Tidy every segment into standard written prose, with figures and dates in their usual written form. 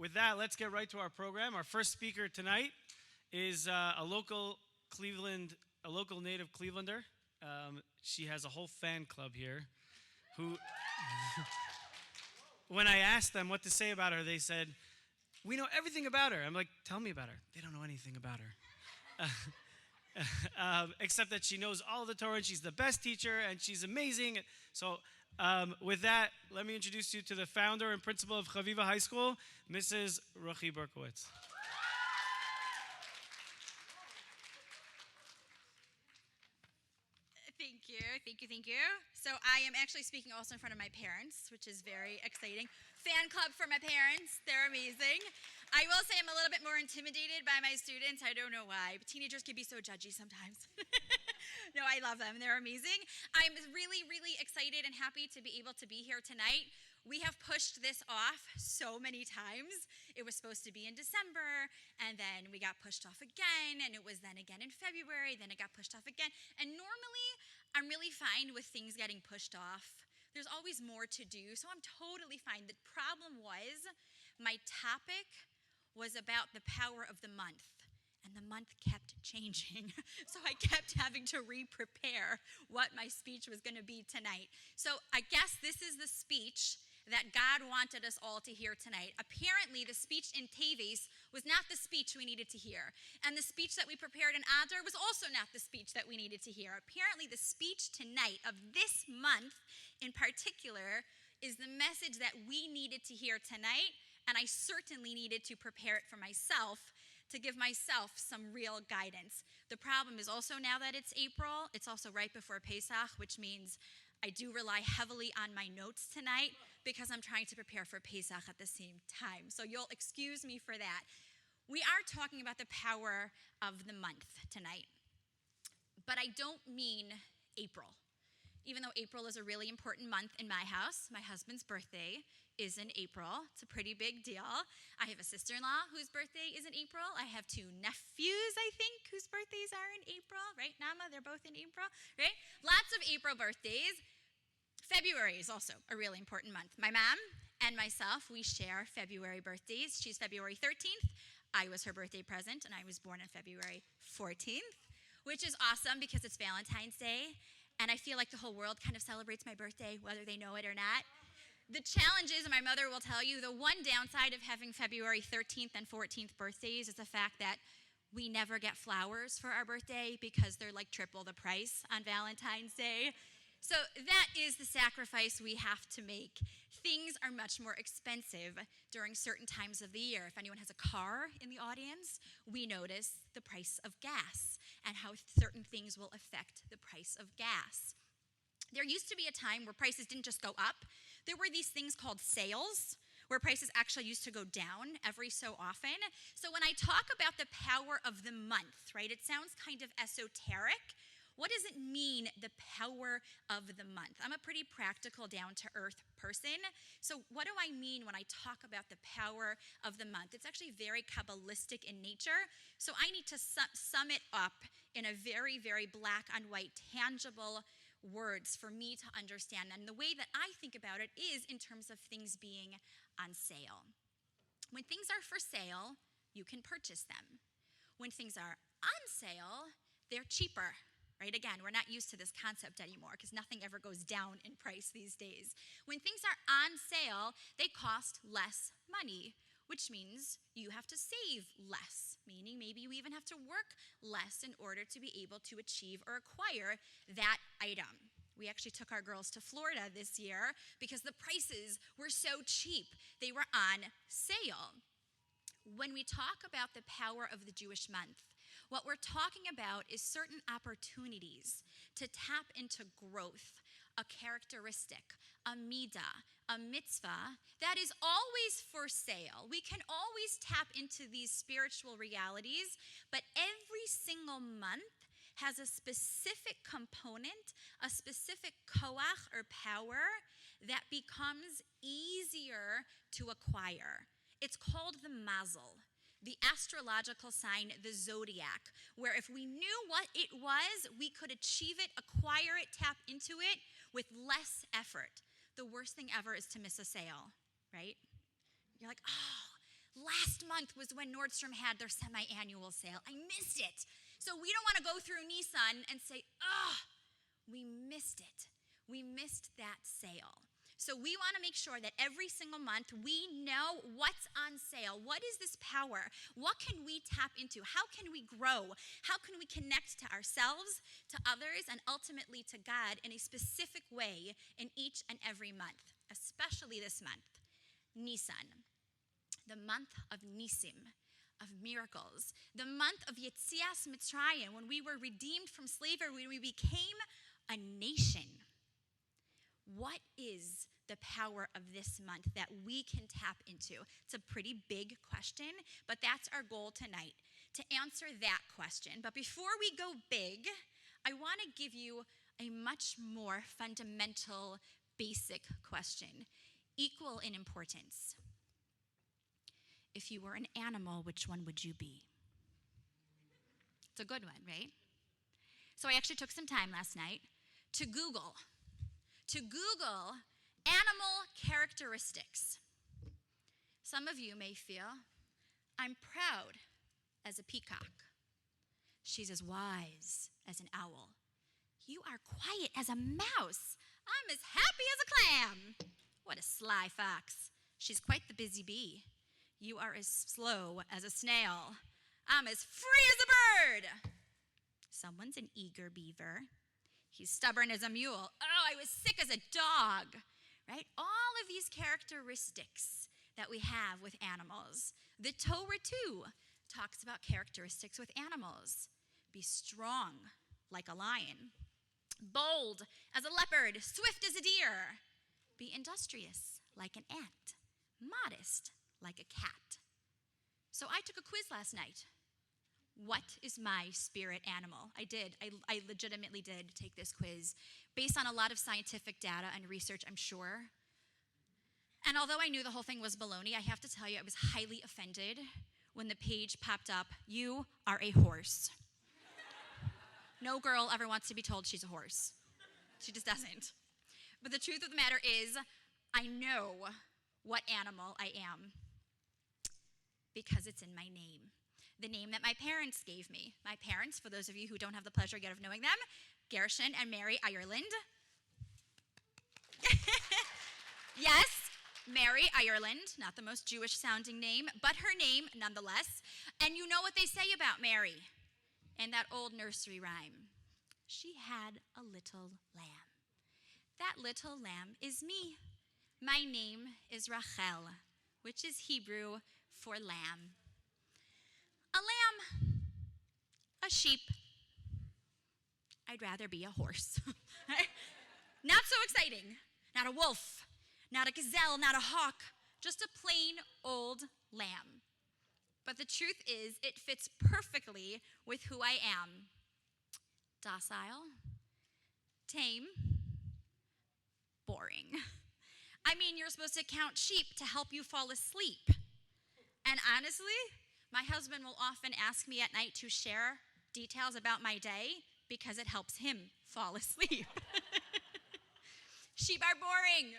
With that, let's get right to our program. Our first speaker tonight is a local native Clevelander. She has a whole fan club here who, when I asked them what to say about her, they said, "We know everything about her." I'm like, "Tell me about her." They don't know anything about her. Except that she knows all of the Torah, and she's the best teacher, and she's amazing. So with that, let me introduce you to the founder and principal of Chaviva High School, Mrs. Rochie Berkowitz. Thank you. So I am actually speaking also in front of my parents, which is very exciting. Fan club for my parents. They're amazing. I will say I'm a little bit more intimidated by my students. I don't know why, but teenagers can be so judgy sometimes. No, I love them. They're amazing. I'm really, really excited and happy to be able to be here tonight. We have pushed this off so many times. It was supposed to be in December, and then we got pushed off again, and it was then again in February, then it got pushed off again. And normally, I'm really fine with things getting pushed off. There's always more to do, so I'm totally fine. The problem was my topic was about the power of the month. And the month kept changing. So I kept having to re-prepare what my speech was going to be tonight. So I guess this is the speech that God wanted us all to hear tonight. Apparently, the speech in Teves was not the speech we needed to hear. And the speech that we prepared in Adar was also not the speech that we needed to hear. Apparently, the speech tonight of this month in particular is the message that we needed to hear tonight. And I certainly needed to prepare it for myself, to give myself some real guidance. The problem is also now that it's April, it's also right before Pesach, which means I do rely heavily on my notes tonight because I'm trying to prepare for Pesach at the same time. So you'll excuse me for that. We are talking about the power of the month tonight, but I don't mean April. Even though April is a really important month in my house, my husband's birthday is in April. It's a pretty big deal. I have a sister-in-law whose birthday is in April. I have two nephews, I think, whose birthdays are in April, right, Nama? They're both in April, right? Lots of April birthdays. February is also a really important month. My mom and myself, we share February birthdays. She's February 13th. I was her birthday present, and I was born on February 14th, which is awesome because it's Valentine's Day. And I feel like the whole world kind of celebrates my birthday, whether they know it or not. The challenge is, and my mother will tell you, the one downside of having February 13th and 14th birthdays is the fact that we never get flowers for our birthday because they're like triple the price on Valentine's Day. So that is the sacrifice we have to make. Things are much more expensive during certain times of the year. If anyone has a car in the audience, we notice the price of gas and how certain things will affect the price of gas. There used to be a time where prices didn't just go up. There were these things called sales, where prices actually used to go down every so often. So when I talk about the power of the month, right, it sounds kind of esoteric. What does it mean, the power of the month? I'm a pretty practical, down-to-earth person. So what do I mean when I talk about the power of the month? It's actually very Kabbalistic in nature. So I need to sum it up in a very, very black and white, tangible words for me to understand. And the way that I think about it is in terms of things being on sale. When things are for sale, you can purchase them. When things are on sale, they're cheaper. Right? Again, we're not used to this concept anymore because nothing ever goes down in price these days. When things are on sale, they cost less money, which means you have to save less, meaning maybe you even have to work less in order to be able to achieve or acquire that item. We actually took our girls to Florida this year because the prices were so cheap. They were on sale. When we talk about the power of the Jewish month, what we're talking about is certain opportunities to tap into growth, a characteristic, a midah, a mitzvah that is always for sale. We can always tap into these spiritual realities, but every single month has a specific component, a specific koach or power that becomes easier to acquire. It's called the mazel, the astrological sign, the zodiac, where if we knew what it was, we could achieve it, acquire it, tap into it with less effort. The worst thing ever is to miss a sale, right? You're like, oh, Last month was when Nordstrom had their semi-annual sale. I missed it. So we don't want to go through Nissan and say, we missed it. We missed that sale. So we want to make sure that every single month we know what's on sale. What is this power? What can we tap into? How can we grow? How can we connect to ourselves, to others, and ultimately to God in a specific way in each and every month, especially this month, Nisan, the month of Nisim, of miracles, the month of Yetzias Mitzrayim, when we were redeemed from slavery, when we became a nation. What is the power of this month that we can tap into? It's a pretty big question, but that's our goal tonight, to answer that question. But before we go big, I want to give you a much more fundamental, basic question, equal in importance. If you were an animal, which one would you be? It's a good one, right? So I actually took some time last night to Google animal characteristics. Some of you may feel, I'm proud as a peacock. She's as wise as an owl. You are quiet as a mouse. I'm as happy as a clam. What a sly fox. She's quite the busy bee. You are as slow as a snail. I'm as free as a bird. Someone's an eager beaver. He's stubborn as a mule. Oh, I was sick as a dog, right? All of these characteristics that we have with animals. The Torah, too, talks about characteristics with animals. Be strong like a lion, bold as a leopard, swift as a deer. Be industrious like an ant, modest like a cat. So I took a quiz last night. What is my spirit animal? I did. I legitimately did take this quiz based on a lot of scientific data and research, I'm sure. And although I knew the whole thing was baloney, I have to tell you I was highly offended when the page popped up, you are a horse. No girl ever wants to be told she's a horse. She just doesn't. But the truth of the matter is, I know what animal I am because it's in my name. The name that my parents gave me. My parents, for those of you who don't have the pleasure yet of knowing them, Gershon and Mary Ireland. Yes, Mary Ireland, not the most Jewish sounding name, but her name nonetheless. And you know what they say about Mary in that old nursery rhyme. She had a little lamb. That little lamb is me. My name is Rachel, which is Hebrew for lamb. A lamb, a sheep. I'd rather be a horse. Not so exciting. Not a wolf, not a gazelle, not a hawk, just a plain old lamb. But the truth is, it fits perfectly with who I am. Docile, tame, boring. I mean, you're supposed to count sheep to help you fall asleep. And honestly, my husband will often ask me at night to share details about my day because it helps him fall asleep. Sheep are boring,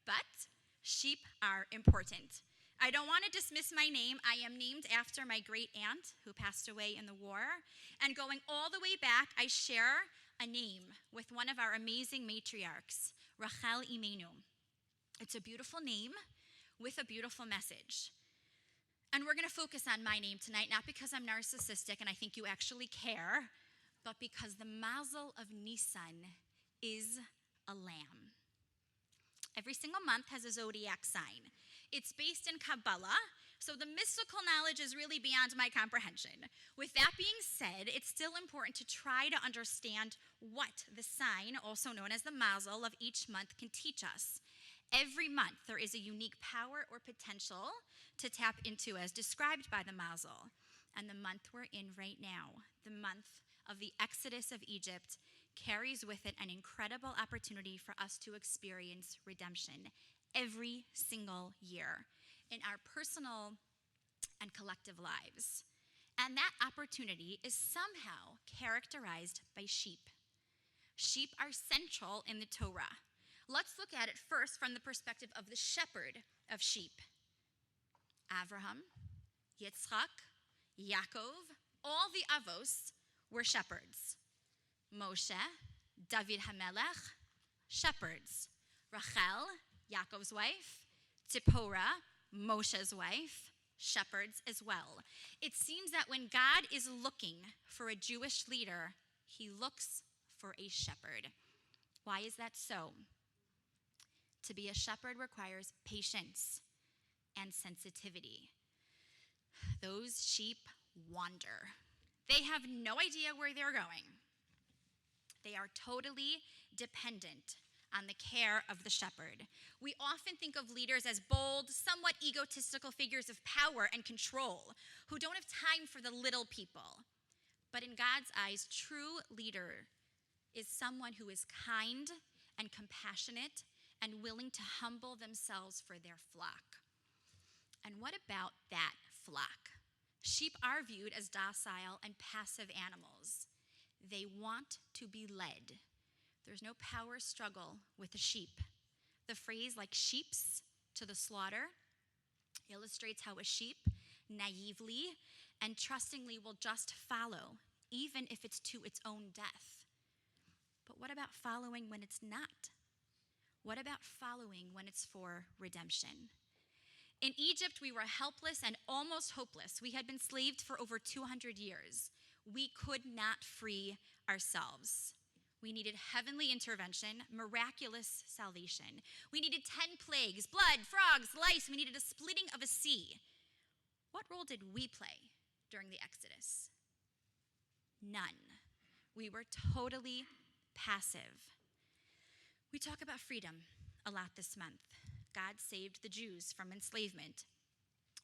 but sheep are important. I don't want to dismiss my name. I am named after my great aunt who passed away in the war. And going all the way back, I share a name with one of our amazing matriarchs, Rachel Imenu. It's a beautiful name with a beautiful message. And we're going to focus on my name tonight, not because I'm narcissistic and I think you actually care, but because the mazel of Nisan is a lamb. Every single month has a zodiac sign. It's based in Kabbalah, so the mystical knowledge is really beyond my comprehension. With that being said, it's still important to try to understand what the sign, also known as the mazel, of each month can teach us. Every month, there is a unique power or potential to tap into as described by the mazel. And the month we're in right now, the month of the Exodus of Egypt, carries with it an incredible opportunity for us to experience redemption every single year in our personal and collective lives. And that opportunity is somehow characterized by sheep. Sheep are central in the Torah. Let's look at it first from the perspective of the shepherd of sheep. Avraham, Yitzchak, Yaakov, all the Avos were shepherds. Moshe, David HaMelech, shepherds. Rachel, Yaakov's wife, Zipporah, Moshe's wife, shepherds as well. It seems that when God is looking for a Jewish leader, he looks for a shepherd. Why is that so? To be a shepherd requires patience and sensitivity. Those sheep wander. They have no idea where they're going. They are totally dependent on the care of the shepherd. We often think of leaders as bold, somewhat egotistical figures of power and control who don't have time for the little people. But in God's eyes, true leader is someone who is kind and compassionate and willing to humble themselves for their flock. And what about that flock? Sheep are viewed as docile and passive animals. They want to be led. There's no power struggle with the sheep. The phrase like sheeps to the slaughter illustrates how a sheep naively and trustingly will just follow, even if it's to its own death. But what about following when it's not? What about following when it's for redemption? In Egypt, we were helpless and almost hopeless. We had been enslaved for over 200 years. We could not free ourselves. We needed heavenly intervention, miraculous salvation. We needed 10 plagues, blood, frogs, lice. We needed a splitting of a sea. What role did we play during the Exodus? None. We were totally passive. We talk about freedom a lot this month. God saved the Jews from enslavement.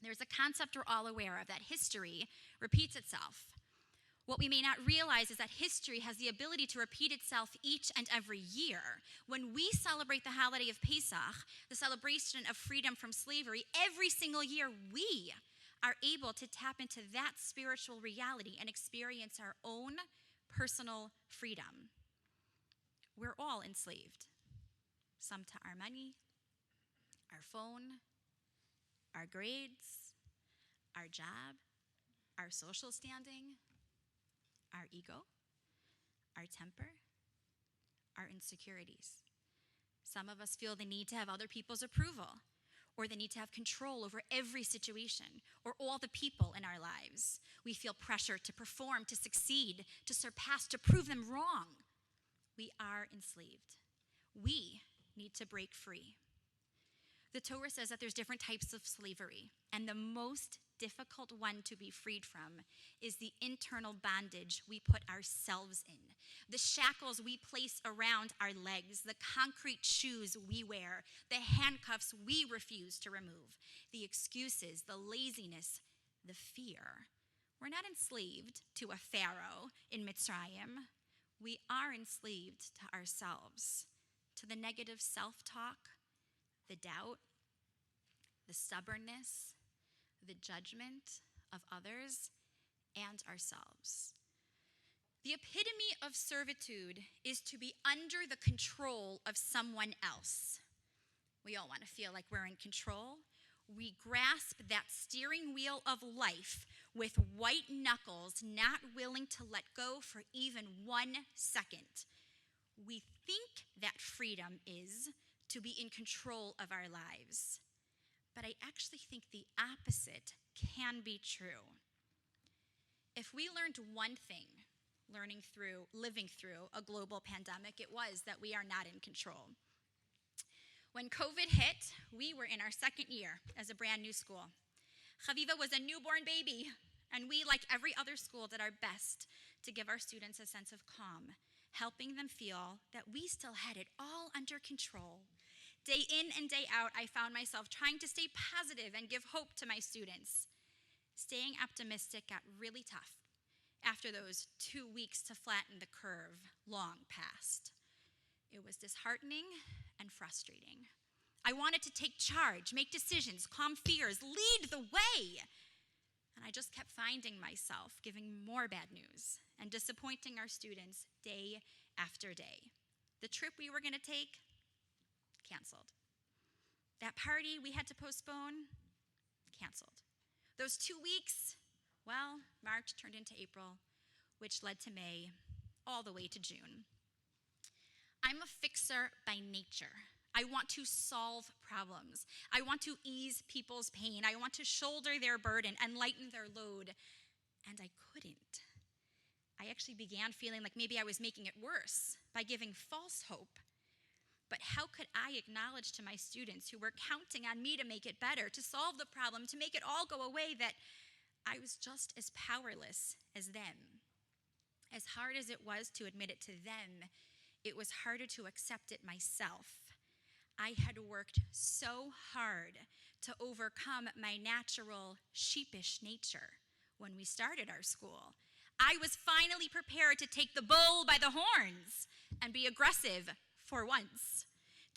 There's a concept we're all aware of, that history repeats itself. What we may not realize is that history has the ability to repeat itself each and every year. When we celebrate the holiday of Pesach, the celebration of freedom from slavery, every single year we are able to tap into that spiritual reality and experience our own personal freedom. We're all enslaved. Some to our money, our phone, our grades, our job, our social standing, our ego, our temper, our insecurities. Some of us feel the need to have other people's approval, or the need to have control over every situation, or all the people in our lives. We feel pressure to perform, to succeed, to surpass, to prove them wrong. We are enslaved. We need to break free. The Torah says that there's different types of slavery, and the most difficult one to be freed from is the internal bondage we put ourselves in, the shackles we place around our legs, the concrete shoes we wear, the handcuffs we refuse to remove, the excuses, the laziness, the fear. We're not enslaved to a pharaoh in Mitzrayim. We are enslaved to ourselves, to the negative self-talk, the doubt, the stubbornness, the judgment of others and ourselves. The epitome of servitude is to be under the control of someone else. We all want to feel like we're in control. We grasp that steering wheel of life with white knuckles, not willing to let go for even 1 second. We think that freedom is to be in control of our lives. But I actually think the opposite can be true. If we learned one thing, living through a global pandemic, it was that we are not in control. When COVID hit, we were in our second year as a brand new school. Chaviva was a newborn baby, and we, like every other school, did our best to give our students a sense of calm, helping them feel that we still had it all under control. Day in and day out, I found myself trying to stay positive and give hope to my students. Staying optimistic got really tough after those 2 weeks to flatten the curve long past. It was disheartening and frustrating. I wanted to take charge, make decisions, calm fears, lead the way. And I just kept finding myself giving more bad news and disappointing our students day after day. The trip we were going to take, canceled. That party we had to postpone, canceled. Those 2 weeks, well, March turned into April, which led to May, all the way to June. I'm a fixer by nature. I want to solve problems. I want to ease people's pain. I want to shoulder their burden and lighten their load. And I couldn't. I actually began feeling like maybe I was making it worse by giving false hope. But how could I acknowledge to my students who were counting on me to make it better, to solve the problem, to make it all go away, that I was just as powerless as them? As hard as it was to admit it to them, it was harder to accept it myself. I had worked so hard to overcome my natural sheepish nature when we started our school. I was finally prepared to take the bull by the horns and be aggressive for once,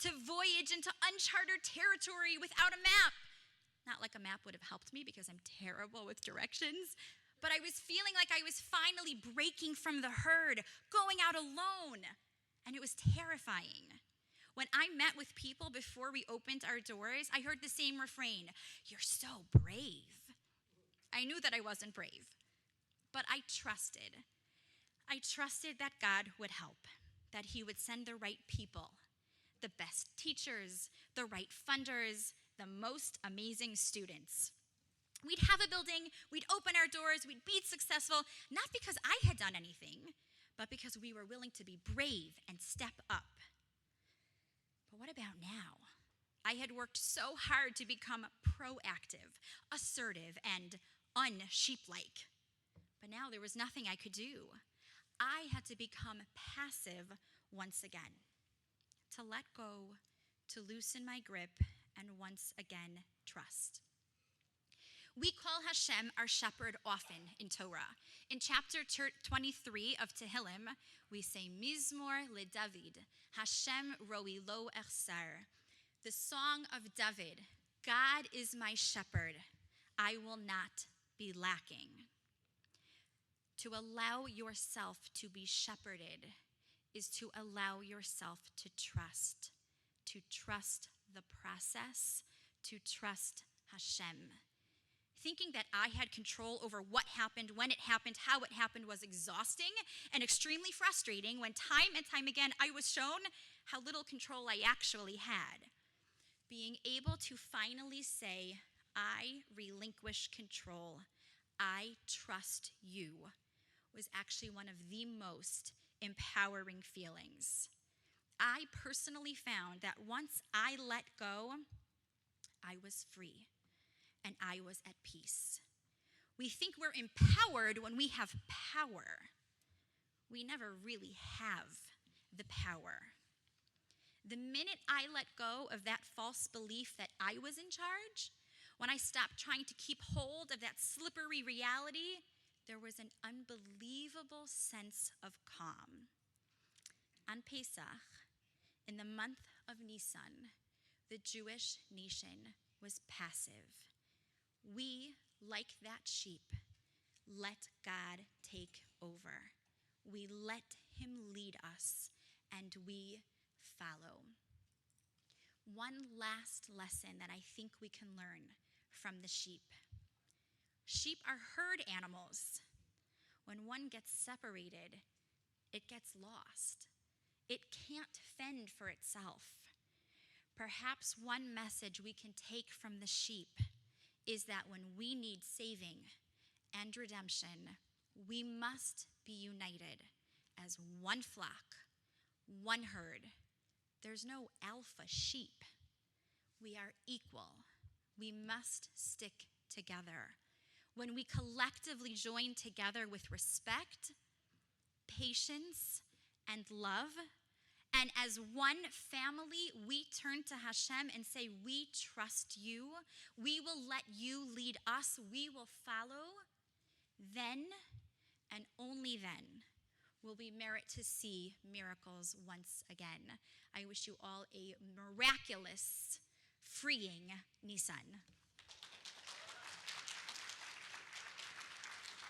to voyage into uncharted territory without a map. Not like a map would have helped me because I'm terrible with directions, but I was feeling like I was finally breaking from the herd, going out alone, and it was terrifying. When I met with people before we opened our doors, I heard the same refrain, "You're so brave." I knew that I wasn't brave, but I trusted. I trusted that God would help, that he would send the right people, the best teachers, the right funders, the most amazing students. We'd have a building, we'd open our doors, we'd be successful, not because I had done anything, but because we were willing to be brave and step up. But what about now? I had worked so hard to become proactive, assertive, and unsheep-like. But now there was nothing I could do. I had to become passive once again, to let go, to loosen my grip, and once again trust. We call Hashem our shepherd often in Torah. In chapter 23 of Tehillim, we say, Mizmor LeDavid, Hashem roi lo echsar. The song of David, God is my shepherd, I will not be lacking. To allow yourself to be shepherded is to allow yourself to trust the process, to trust Hashem. Thinking that I had control over what happened, when it happened, how it happened was exhausting and extremely frustrating when time and time again I was shown how little control I actually had. Being able to finally say, I relinquish control, I trust you, was actually one of the most empowering feelings. I personally found that once I let go, I was free and I was at peace. We think we're empowered when we have power. We never really have the power. The minute I let go of that false belief that I was in charge, when I stopped trying to keep hold of that slippery reality, there was an unbelievable sense of calm. On Pesach, in the month of Nisan, the Jewish nation was passive. We, like that sheep, let God take over. We let him lead us, and we follow. One last lesson that I think we can learn from the sheep. Sheep are herd animals. When one gets separated, it gets lost. It can't fend for itself. Perhaps one message we can take from the sheep is that when we need saving and redemption, we must be united as one flock, one herd. There's no alpha sheep. We are equal. We must stick together. When we collectively join together with respect, patience, and love, and as one family, we turn to Hashem and say, we trust you, we will let you lead us, we will follow, then, and only then, will we merit to see miracles once again. I wish you all a miraculous, freeing Nisan.